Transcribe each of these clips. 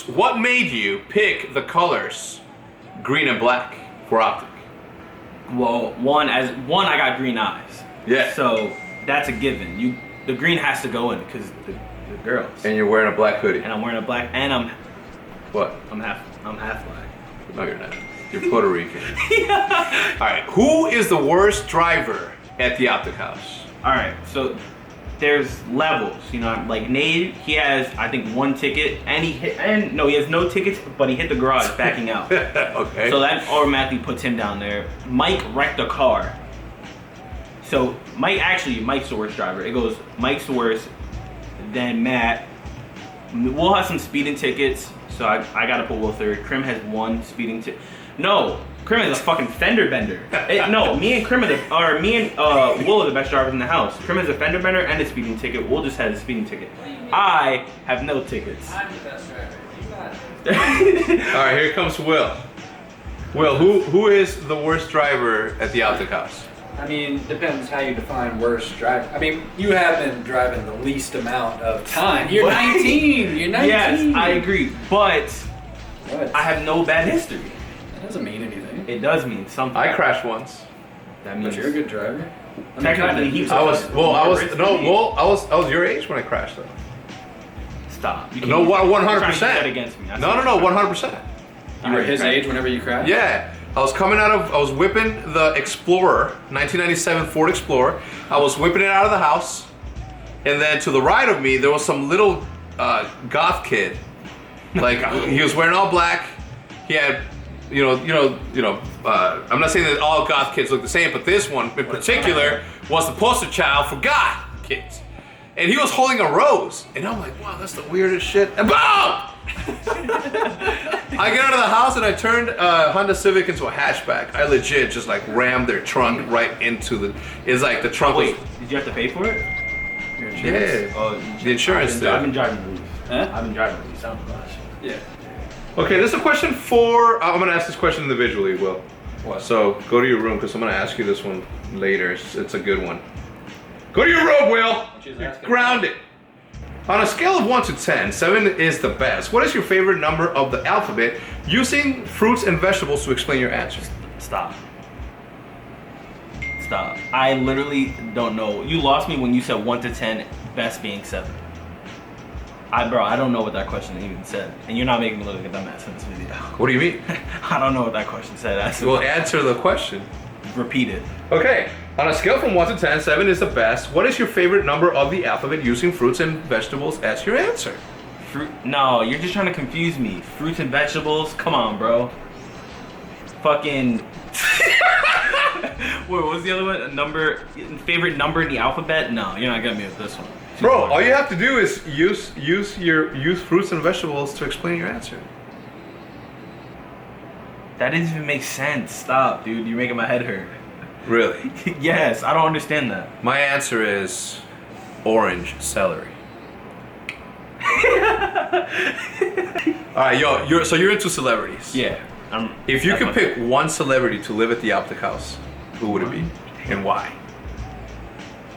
what made you pick the colors green and black for OpTic? Well, one, I got green eyes. Yeah. So that's a given. The green has to go in because the girls. And you're wearing a black hoodie. And I'm wearing a black, and I'm What? half black. No, you're not. You're Puerto Rican. Yeah. All right. Who is the worst driver at the OpTic House? All right. So there's levels. You know, like Nate, he has I think 1 ticket, and he has no tickets, but he hit the garage backing out. Okay. So that automatically puts him down there. Mike wrecked a car. So Mike's the worst driver. It goes Mike's the worst, then Matt. We'll have some speeding tickets, so I gotta put Will third. Krim has 1 speeding ticket. No, Krim is a fucking fender bender. No, me and Will are the best drivers in the house. Krim has a fender bender and a speeding ticket. Will just has a speeding ticket. I have no tickets. I'm the best driver. You got it. All right, here comes Will. Will, who is the worst driver at the OpTic House? I mean, depends how you define worst driver. I mean, you have been driving the least amount of time. You're 19. You're 19. Yes, I agree, but What? I have no bad history. That doesn't mean anything. It does mean something. I crashed once. That means But you're a good driver. technically he I was your age when I crashed though. Stop. You No, can't- you're trying to 100%. use that against me. No, 100%. You were his age whenever you crashed? Yeah. I was whipping the Explorer, 1997 Ford Explorer. I was whipping it out of the house, and then to the right of me there was some little goth kid. Like he was wearing all black. He had, I'm not saying that all goth kids look the same, but this one in particular was the poster child for goth kids. And he was holding a rose, and I'm like, wow, that's the weirdest shit. And boom! I get out of the house and I turned Honda Civic into a hatchback. I legit just like rammed their trunk right into the. It's like the trunk. Wait, did you have to pay for it? Your insurance? Yeah. Oh, The insurance did. I've been driving with you. Huh? I've been driving with you. Sound gosh. Yeah. Okay, this is a question for. I'm gonna ask this question individually, Will. What? So go to your room because I'm gonna ask you this one later. It's a good one. Go to your room, Will. You're grounded. On a scale of 1 to 10, 7 is the best. What is your favorite number of the alphabet using fruits and vegetables to explain your answer? Stop. I literally don't know. You lost me when you said 1 to 10, best being 7. I don't know what that question even said. And you're not making me look like a dumbass in this video. What do you mean? I don't know what that question said. Well, answer the question. Repeat it. Okay, on a scale from 1 to 10, 7 is the best. What is your favorite number of the alphabet using fruits and vegetables as your answer? Fruit? No, you're just trying to confuse me. Fruits and vegetables? Come on, bro. Fucking. Wait, what was the other one? Favorite number in the alphabet? No, you're not getting me with this one. Bro, all you have to do is use fruits and vegetables to explain your answer. That doesn't even make sense. Stop, dude. You're making my head hurt. Really? Yes, I don't understand that. My answer is orange celery. All right, you're into celebrities. Yeah. If you could pick one celebrity to live at the OpTic House, who would it be, and why?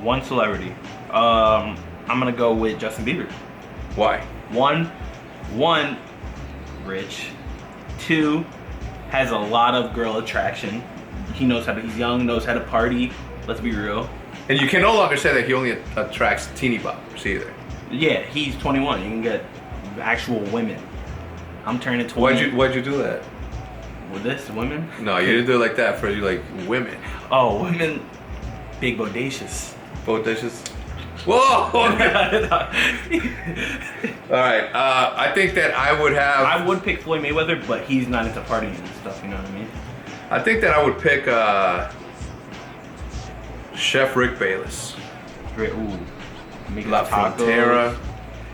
One celebrity. I'm gonna go with Justin Bieber. Why? One, rich. 2, has a lot of girl attraction. He's young, knows how to party. Let's be real. And you can no longer say that he only attracts teeny boppers either. Yeah, he's 21. You can get actual women. I'm turning 20. Why'd you do that? With this, women? No, you didn't do it like that for women. Oh, women. Big bodacious. Bodacious. Whoa! All right. I think that I would have. I would pick Floyd Mayweather, but he's not into partying and stuff. You know what I mean? I think that I would pick Chef Rick Bayless. Ooh. Making La tacos. Frontera.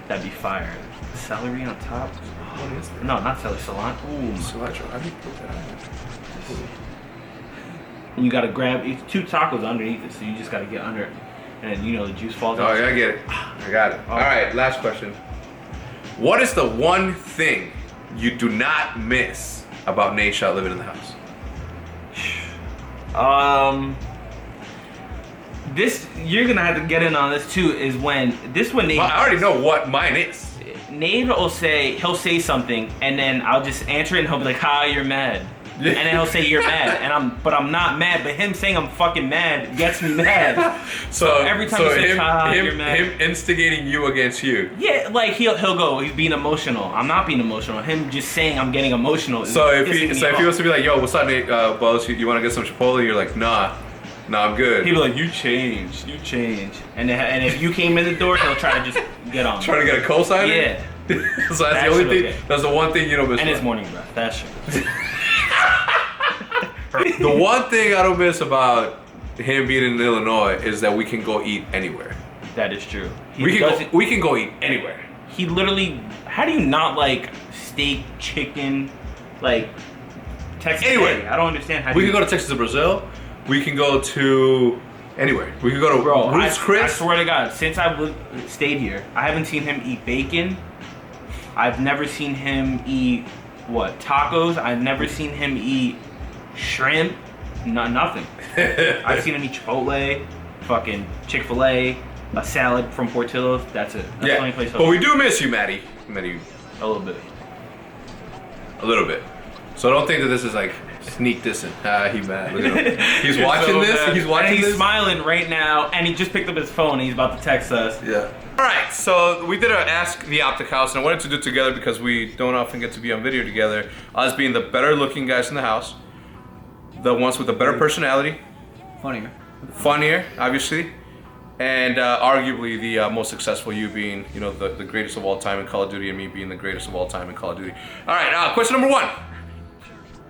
That'd be fire. Celery on top. What is that? No, not celery. Cilantro. Ooh. Cilantro. How do you put that on? And you gotta grab 2 tacos underneath it, so you just gotta get under it, and then the juice falls out. Oh, yeah, I get it. I got it. All right, last question. What is the one thing you do not miss about Nadeshot living in the house? This you're gonna have to get in on this too. Is when Well, I already know what mine is. Nate will he'll say something, and then I'll just answer it, and he'll be like, "Ha, you're mad." And then he'll say you're mad, and I'm not mad. But him saying I'm fucking mad gets me mad. So every time he says you're mad, him instigating you against you. Yeah, like he'll go, he's being emotional. I'm not being emotional. Him just saying I'm getting emotional. So if he was to be like, yo, what's up, Nate? Boss, you want to get some Chipotle? You're like, nah, I'm good. He'd be like, you changed. And if you came in the door, he'll try to just get on. Trying to get a cosign? Yeah. So that's the only thing. Okay. That's the one thing you don't miss. And his morning breath. That's true. The one thing I don't miss about him being in Illinois is that we can go eat anywhere. That is true. We can go eat anywhere. He literally. How do you not like steak, chicken, like Texas? Anywhere. I don't understand how. We can go to Texas or Brazil. We can go to anywhere. We can go to Ruth's Chris. I swear to God, since I've stayed here, I haven't seen him eat bacon. I've never seen him eat tacos. I've never seen him eat shrimp. Nothing. I've seen him eat Chipotle, fucking Chick-fil-A, a salad from Portillo's. That's it. That's the only place. But we do miss you, Maddie. A little bit. A little bit. So don't think that this is like sneak dissing. He mad. Look at him. He's watching this. Mad. He's watching and he's smiling right now, and he just picked up his phone and he's about to text us. Yeah. All right. So we did an Ask the OpTic House, and I wanted to do it together because we don't often get to be on video together. Us being the better looking guys in the house, the ones with the better personality, funnier, obviously, and arguably the most successful. You being, the greatest of all time in Call of Duty, and me being the greatest of all time in Call of Duty. All right. Question number 1.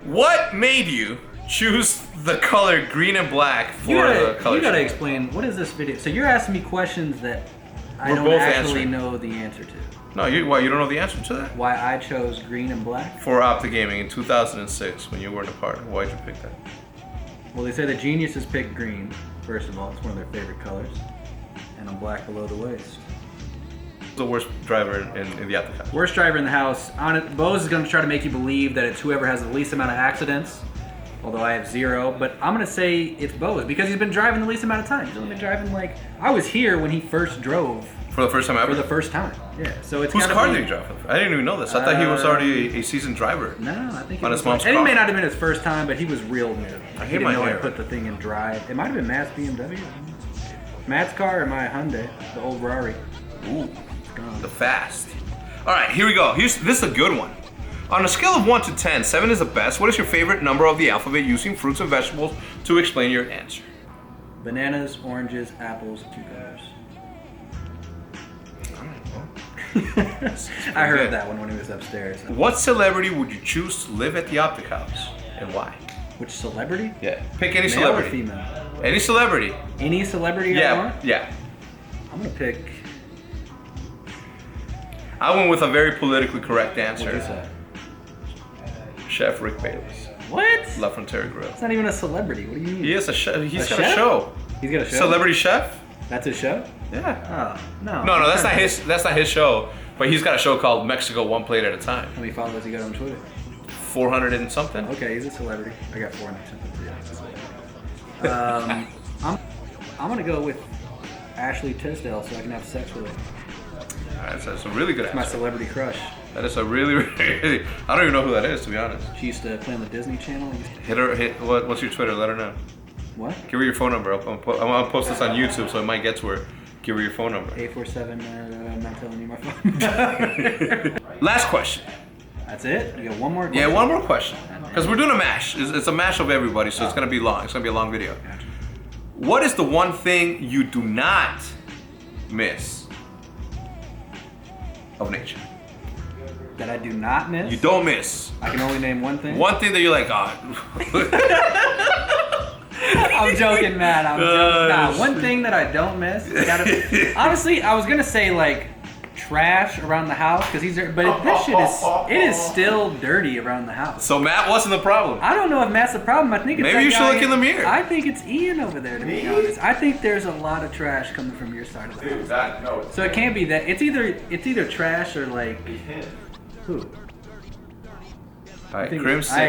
What made you choose the color green and black for the color? You gotta explain, what is this video? So you're asking me questions that I don't actually know the answer to. No, why you don't know the answer to that? Why I chose green and black? For OpTic Gaming in 2006 when you weren't a part. Why'd you pick that? Well, they say the geniuses picked green. First of all, it's one of their favorite colors, and I'm black below the waist. The worst driver in the OpTic House. Worst driver in the house. Bose is going to try to make you believe that it's whoever has the least amount of accidents, although I have 0. But I'm going to say it's Bose because he's been driving the least amount of time. He's only been driving I was here when he first drove. For the first time ever? For the first time, yeah. So it's whose car did he drive? I didn't even know this. I thought he was already a seasoned driver. No, I think on his mom's car. And it may not have been his first time, but he was real new. I He didn't know how to put the thing in drive. It might have been Matt's BMW. Matt's car or my Hyundai, the old Rari. Ooh. The fast. All right, here we go. This is a good one. On a scale of 1 to 10, 7 is the best. What is your favorite number of the alphabet using fruits and vegetables to explain your answer? Bananas, oranges, apples, cucumbers. I heard that one when he was upstairs. What celebrity would you choose to live at the OpTic House and why? Which celebrity? Yeah. Pick any Male celebrity. Or female? Any celebrity. Any celebrity I want? Yeah. I'm gonna pick. I went with a very politically correct answer. What is that? Chef Rick Bayless. What? La Frontiera Grill. It's not even a celebrity. What do you mean? He is a chef. He's got chef? a show. He's got a show. Celebrity chef? That's his show? Yeah. Oh, no. No, that's not his. That's not his show. But he's got a show called Mexico One Plate at a Time. How many followers he got on Twitter? 400 and something. Okay, he's a celebrity. I got 400 something. Yeah. I'm gonna go with Ashley Tisdale so I can have sex with her. That's a really good answer. My celebrity crush. That is a really, really. I don't even know who that is, to be honest. She used to play on the Disney Channel. What's your Twitter? Let her know. What? Give her your phone number. I'm gonna post this on YouTube, so it might get to her. Give her your phone number. 847. I'm not telling you my phone. Last question. That's it? You got one more question? Yeah, one more question. Because we're doing a mash. It's a mash of everybody, so it's gonna be long. It's gonna be a long video. Gotcha. What is the one thing you do not miss of nature? That I do not miss? You don't miss. I can only name one thing? One thing that you're like, I'm joking, man. I'm joking. Nah, one thing that I don't miss. Honestly, I was gonna say like trash around the house because this shit is still dirty around the house. So Matt wasn't the problem. I don't know if Matt's the problem. I think it's maybe you should look in the mirror. I think it's Ian over there. To be honest, I think there's a lot of trash coming from your side of the house. So it can't be that. It's either trash or like who. All right, Crim's. I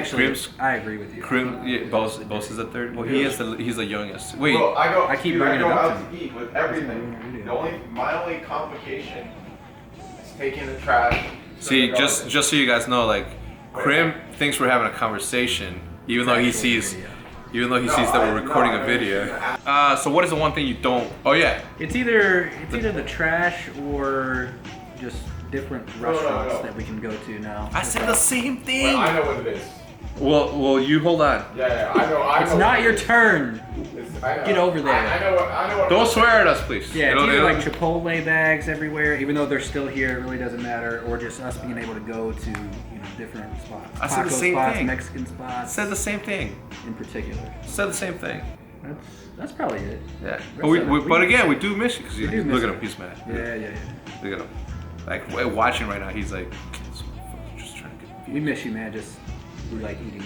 agree with you. Crim, yeah, Boss is the third. Well, he's the youngest. Wait, Bro, I keep bringing it up out to eat with everything. My only complication is taking the trash. See, just so you guys know, like, Krim thinks we're having a conversation, even though he sees that we're recording a video. So what is the one thing you don't? Oh yeah. It's either the trash or just different restaurants that we can go to now. I said the same thing. Well, I know what it is. Well, you hold on. Yeah, I know. It's not your turn. Get over there. I know what. Don't swear at us, please. Yeah, it's either like Chipotle bags everywhere, even though they're still here, it really doesn't matter, or just us being able to go to different spots. I said the Taco same spots, thing. Mexican spots. Said the same thing. In particular. Said the same thing. That's probably it. Yeah. But again, we do miss you because look at him. He's mad. Yeah. Look at him. Like watching right now, he's like, just trying to get. We miss you, man. We like eating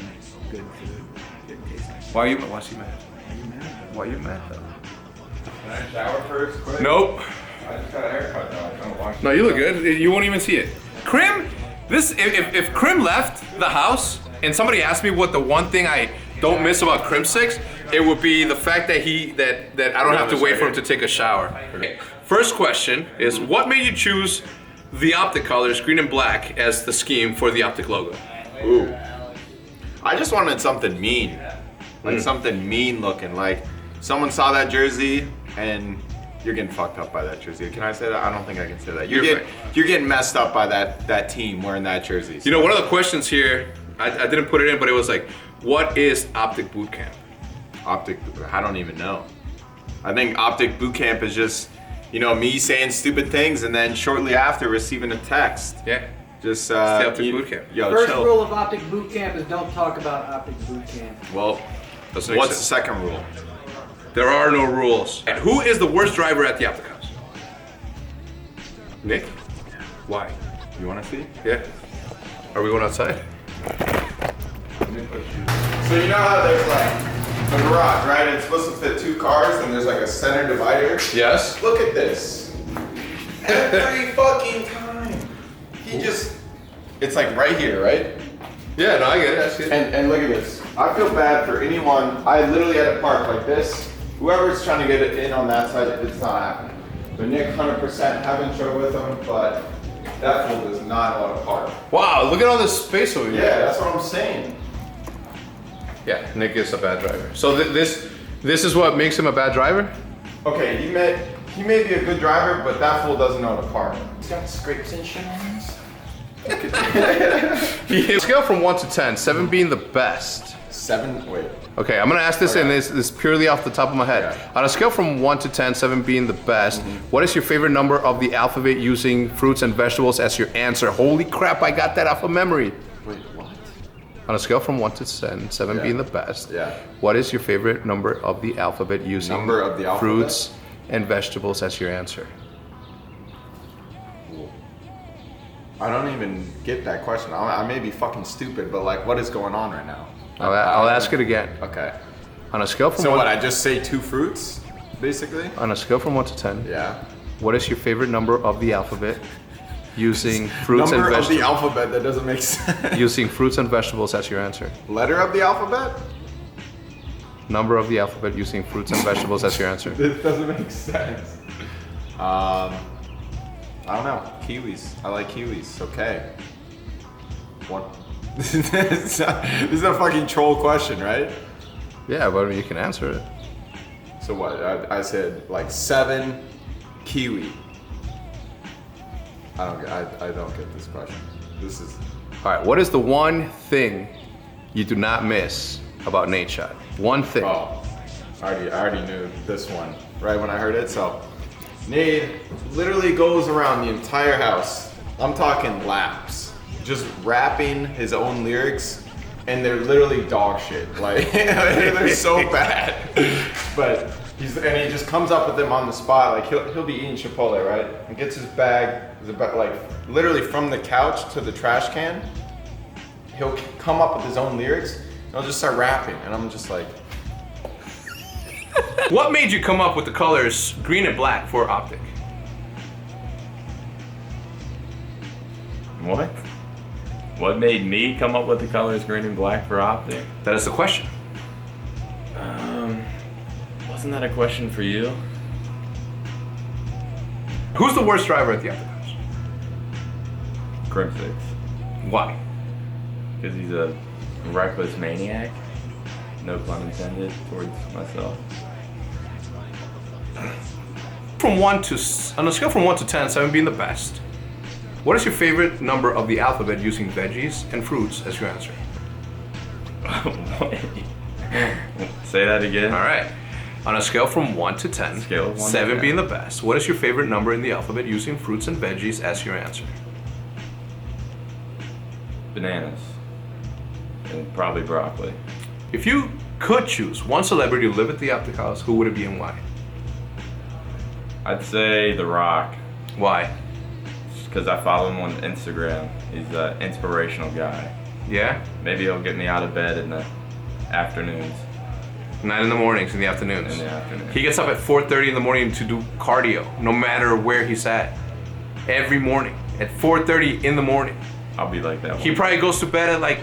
good food. Good taste. Why are you mad? Why are you mad? Why are you mad though? Can I shower first, quick? Nope. I just got a haircut though. I don't wash. No, you look good. You won't even see it. Krim, if Krim left the house and somebody asked me what the one thing I don't miss about Krim 6, it would be the fact that that I don't have to wait for him to take a shower. Okay. First question is, what made you choose the OpTic colors, green and black, as the scheme for the OpTic logo? Ooh. I just wanted something mean. Like something mean looking. Like someone saw that jersey and you're getting fucked up by that jersey. Can I say that? I don't think I can say that. You're getting messed up by that team wearing that jersey. You know, one of the questions here, I didn't put it in, but it was like, what is OpTic Bootcamp? I don't even know. I think OpTic Bootcamp is just, me saying stupid things and then shortly after receiving a text. Yeah. Just the OpTic Bootcamp. Yo, First chill. rule of OpTic Bootcamp is don't talk about OpTic Bootcamp. Well, what's the second rule? There are no rules. And who is the worst driver at the OpTic House? Nick? Why? You want to see? Yeah. Are we going outside? So you know how there's like a garage, right? It's supposed to fit 2 cars and there's like a center divider? Yes. Look at this. Every fucking time. It's like right here, right? Yeah, no, I get it. I see it. And look at this. I feel bad for anyone. I literally had to park like this. Whoever's trying to get it in on that side, it's not happening. So Nick 100% having trouble with him, but that fool does not know how to park. Wow, look at all this space over here. Yeah, that's what I'm saying. Yeah, Nick is a bad driver. So this is what makes him a bad driver? Okay, he may be a good driver, but that fool doesn't know how to park. He's got scrapes and shit on his. Scale from 1 to 10, 7 being the best. 7, wait. Okay, I'm gonna ask this, and this is purely off the top of my head. Okay. On a scale from 1 to 10, 7 being the best, what is your favorite number of the alphabet using fruits and vegetables as your answer? Holy crap, I got that off of memory. Wait, what? On a scale from 1 to 10, 7 being the best, what is your favorite number of the alphabet using fruits and vegetables as your answer? I don't even get that question. I may be fucking stupid, but like, what is going on right now? I'll ask it again. Okay. On a scale from So 1 what? I just say 2 fruits, basically. On a scale from 1 to 10, Yeah. what is your favorite number of the alphabet using fruits and Number of vegetables? the alphabet. That doesn't make sense. Using fruits and vegetables as your answer. Letter of the alphabet? Number of the alphabet using fruits and vegetables as your answer. This doesn't make sense. I don't know. Kiwis. I like kiwis. Okay. What? This is a fucking troll question, right? Yeah, but you can answer it. So what? I said like 7 kiwi. I don't get this question. This is. All right, what is the one thing you do not miss about Nadeshot? One thing. Oh, I already knew this one right when I heard it. So, Nade literally goes around the entire house. I'm talking laps, just rapping his own lyrics, and they're literally dog shit. Like they're so bad. But he just comes up with them on the spot. Like he'll be eating Chipotle, right? And gets his bag, like literally from the couch to the trash can. He'll come up with his own lyrics. And he'll just start rapping, and I'm just like. What made you come up with the colors green and black for OpTic? What? What made me come up with the colors green and black for OpTic? That is the question. Wasn't that a question for you? Who's the worst driver at the OpTic House? Crimsix. Why? Because he's a reckless maniac. No pun intended towards myself. On a scale from 1 to 10, 7 being the best, what is your favorite number of the alphabet using veggies and fruits as your answer? Say that again. All right. On a scale from 1 to 10, Scale of 1 to 7 10. being the best, what is your favorite number in the alphabet using fruits and veggies as your answer? Bananas. And probably broccoli. If you could choose one celebrity to live at the OpTic House, who would it be and why? I'd say The Rock. Why? Because I follow him on Instagram. He's an inspirational guy. Yeah? Maybe he'll get me out of bed in the afternoons. Not in the mornings, in the afternoons. In the afternoon. He gets up at 4:30 in the morning to do cardio, no matter where he's at. Every morning, at 4:30 in the morning. I'll be like that. He one. probably goes to bed at like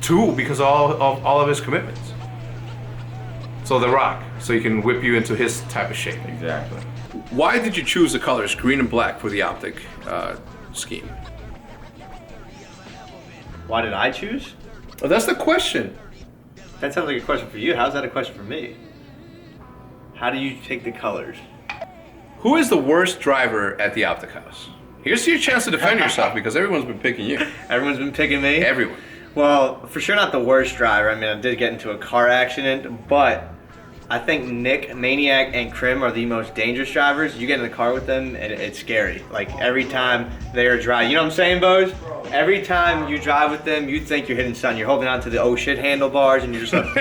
2 because of all of his commitments. So The Rock, so he can whip you into his type of shape. Exactly. Why did you choose the colors green and black for the OpTic scheme? Why did I choose? Oh, that's the question. That sounds like a question for you. How's that a question for me? How do you take the colors? Who is the worst driver at the OpTic House? Here's your chance to defend yourself because everyone's been picking you. Everyone's been picking me? Everyone. Well, for sure not the worst driver. I mean, I did get into a car accident, but I think Nick, Maniac, and Krim are the most dangerous drivers. You get in the car with them, and it's scary. Like, every time they're driving, you know what I'm saying, Bose? Every time you drive with them, you think you're hitting something. You're holding on to the oh shit handlebars, and you're just like,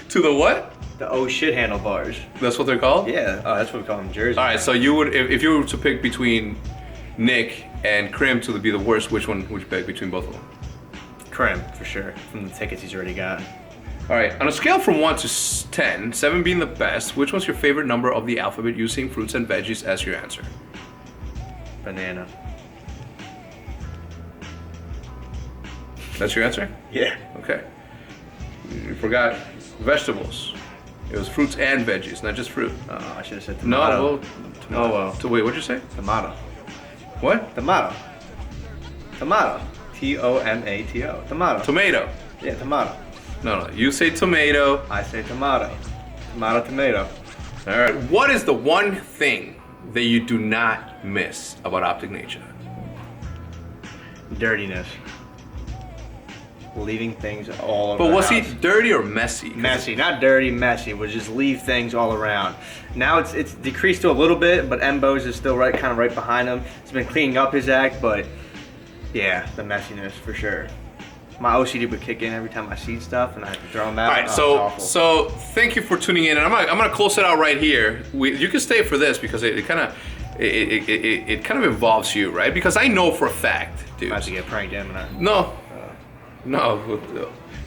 To the what? the oh shit handlebars. That's what they're called? Yeah, oh, that's what we call them in Jersey. All right, so you would, if you were to pick between Nick and Krim to be the worst, which one would you pick between both of them? Krim, for sure, from the tickets he's already got. All right, on a scale from 1 to 10, 7 being the best, which one's your favorite number of the alphabet using fruits and veggies as your answer? Banana. That's your answer? Yeah. Okay. You forgot vegetables. It was fruits and veggies, not just fruit. Oh, I should have said No, tomato. well, Oh, well. So wait, what'd you say? Tomato. What? Tomato. Tomato. Tomato. Tomato. Tomato. Yeah, tomato. No, you say tomato. I say tomato. Tomato. All right. What is the one thing that you do not miss about OpTic Nature? Dirtiness. Leaving things all over But the was he house. dirty or messy? 'Cause Messy, not dirty, messy. Would just leave things all around. Now it's decreased to a little bit, but Mbos is still kind of right behind him. He's been cleaning up his act, but yeah, the messiness for sure. My OCD would kick in every time I see stuff, and I have to throw them out. All right, Oh, it's so awful. so thank you for tuning in, and I'm gonna close it out right here. You can stay for this because it kind of involves you, right? Because I know for a fact, dude. I'm about to get pranked, am I? No.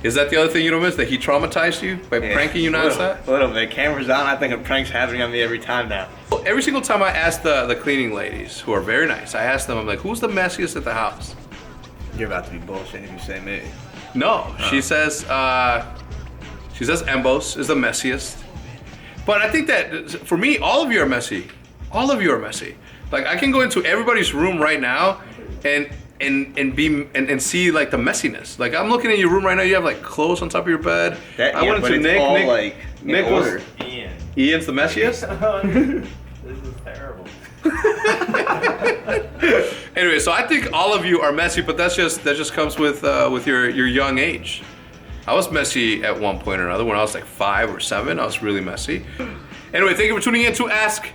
Is that the other thing you don't miss? That he traumatized you by pranking you nonstop? A little bit. Cameras on. I think a prank's happening on me every time now. Every single time I ask the cleaning ladies, who are very nice, I ask them, I'm like, who's the messiest at the house? You're about to be bullshitting if you say me. No, she says Embos is the messiest. But I think that for me, all of you are messy. All of you are messy. Like I can go into everybody's room right now and see like the messiness. Like I'm looking at your room right now. You have like clothes on top of your bed. I went but into it's all, Nick. like, in Nick was order. Ian. Ian's the messiest. This is terrible. Anyway, so I think all of you are messy, but that just comes with your young age. I was messy at one point or another. When I was like 5 or 7, I was really messy. Anyway, thank you for tuning in to Ask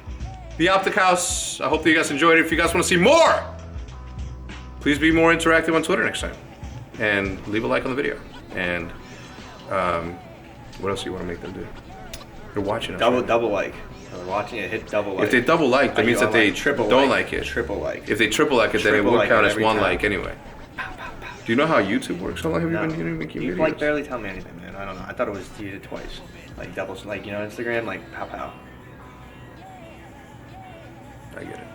the OpTic House. I hope that you guys enjoyed it. If you guys want to see more, please be more interactive on Twitter next time. And leave a like on the video. And what else do you want to make them do? They're watching us. Double like. They're watching it. Hit double like. If they double like, that means that they triple don't like it. Triple like. If they triple like it, then it Triple would like count it as every one time. like anyway. Do you know how YouTube works? How long have you No. been making You videos? like barely tell me anything, man. I don't know. I thought it was you did it twice. Like doubles, like you know, Instagram, like pow pow. I get it.